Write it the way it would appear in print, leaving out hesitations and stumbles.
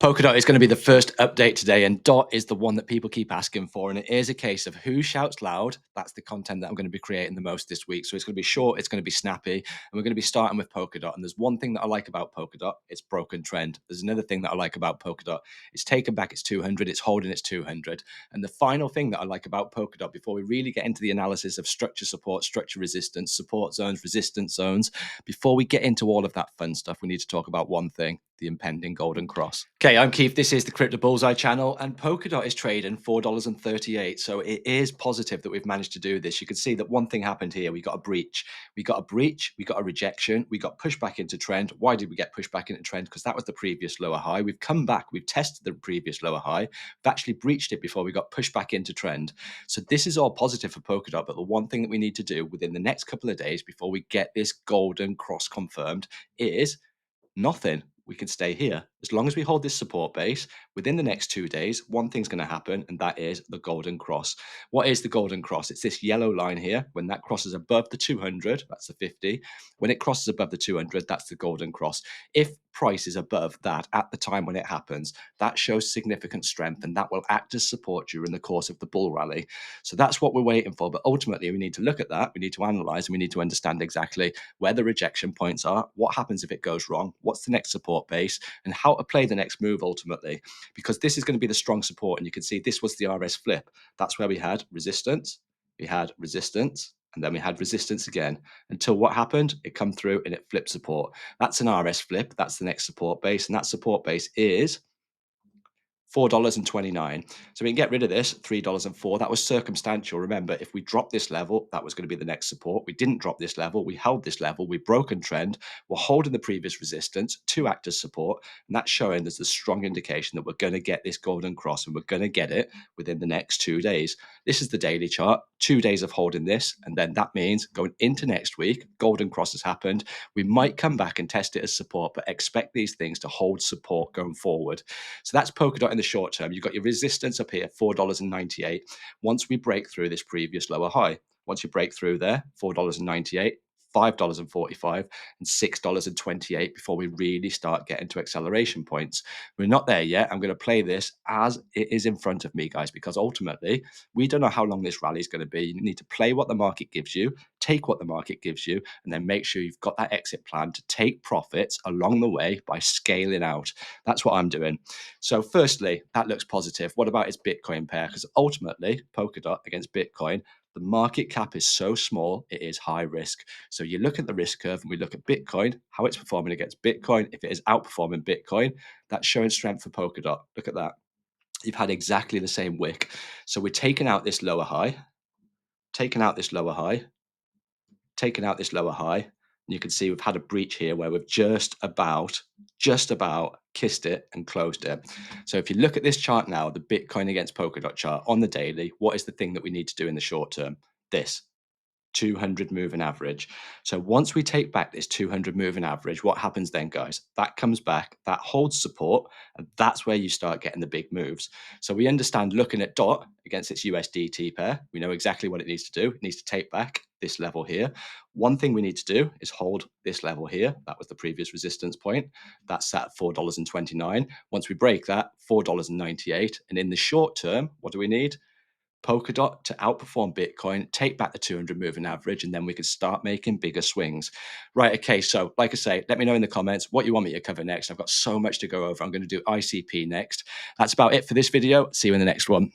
Polkadot is going to be the first update today, and Dot is the one that people keep asking for. And it is a case of who shouts loud. That's the content that I'm going to be creating the most this week. So it's going to be short, it's going to be snappy, and we're going to be starting with Polkadot. And there's one thing that I like about Polkadot, it's broken trend. There's another thing that I like about Polkadot, it's taken back its 200, it's holding its 200. And the final thing that I like about Polkadot, before we really get into the analysis of structure support, structure resistance, support zones, resistance zones, before we get into all of that fun stuff, we need to talk about one thing: the impending golden cross. Okay, I'm Keith. This is the Crypto Bullseye channel, and Polkadot is trading $4.38. So it is positive that we've managed to do this. You can see that one thing happened here. We got a breach. We got a rejection. We got pushed back into trend. Why did we get pushed back into trend? Because that was the previous lower high. We've come back. We've tested the previous lower high. We've actually breached it before we got pushed back into trend. So this is all positive for Polkadot. But the one thing that we need to do within the next couple of days before we get this golden cross confirmed is nothing. We can stay here. As long as we hold this support base within the next 2 days, one thing's going to happen, and that is the golden cross. What is the golden cross? It's this yellow line here. When that crosses above the 200, that's the 50. When it crosses above the 200, that's the golden cross. If price is above that at the time when it happens, that shows significant strength, and that will act as support during the course of the bull rally. So that's what we're waiting for. But ultimately, we need to look at that. We need to analyze, and we need to understand exactly where the rejection points are, what happens if it goes wrong, what's the next support base, and how to play the next move ultimately, because this is going to be the strong support. And you can see this was the RS flip. That's where we had resistance, and then we had resistance again, until what happened? It come through and it flipped support. That's an RS flip. That's the next support base, and that support base is $4.29. So we can get rid of this $3.04. That was circumstantial. Remember, if we drop this level, that was going to be the next support. We didn't drop this level. We held this level. We broken trend. We're holding the previous resistance to act as support. And that's showing there's a strong indication that we're going to get this golden cross, and we're going to get it within the next 2 days. This is the daily chart, 2 days of holding this. And then that means going into next week, golden cross has happened. We might come back and test it as support, but expect these things to hold support going forward. So that's Polkadot in the short term. You've got your resistance up here, $4.98. Once we break through this previous lower high, once you break through there, $4.98, $5.45, and $6.28 before we really start getting to acceleration points. We're not there yet. I'm going to play this as it is in front of me, guys, because ultimately we don't know how long this rally is going to be. You need to play what the market gives you, take what the market gives you, and then make sure you've got that exit plan to take profits along the way by scaling out. That's what I'm doing. So firstly, that looks positive. What about its Bitcoin pair? Because ultimately, Polkadot against Bitcoin, the market cap is so small, it is high risk. So you look at the risk curve and we look at Bitcoin, how it's performing against Bitcoin. If it is outperforming Bitcoin, that's showing strength for Polkadot. Look at that. You've had exactly the same wick. So we're taking out this lower high, taking out this lower high, taken out this lower high. And you can see we've had a breach here where we've just about kissed it and closed it. So if you look at this chart now, the Bitcoin against Polkadot chart on the daily, what is the thing that we need to do in the short term? This 200 moving average. So once we take back this 200 moving average, what happens then, guys? That comes back, that holds support, and that's where you start getting the big moves. So we understand, looking at DOT against its USDT pair, we know exactly what it needs to do. It needs to take back this level here. One thing we need to do is hold this level here. That was the previous resistance point. That's at $4.29. Once we break that, $4.98. And in the short term, what do we need? Polkadot to outperform Bitcoin, take back the 200 moving average, and then we can start making bigger swings. Right, okay, so like I say, let me know in the comments what you want me to cover next. I've got so much to go over. I'm going to do ICP next. That's about it for this video. See you in the next one.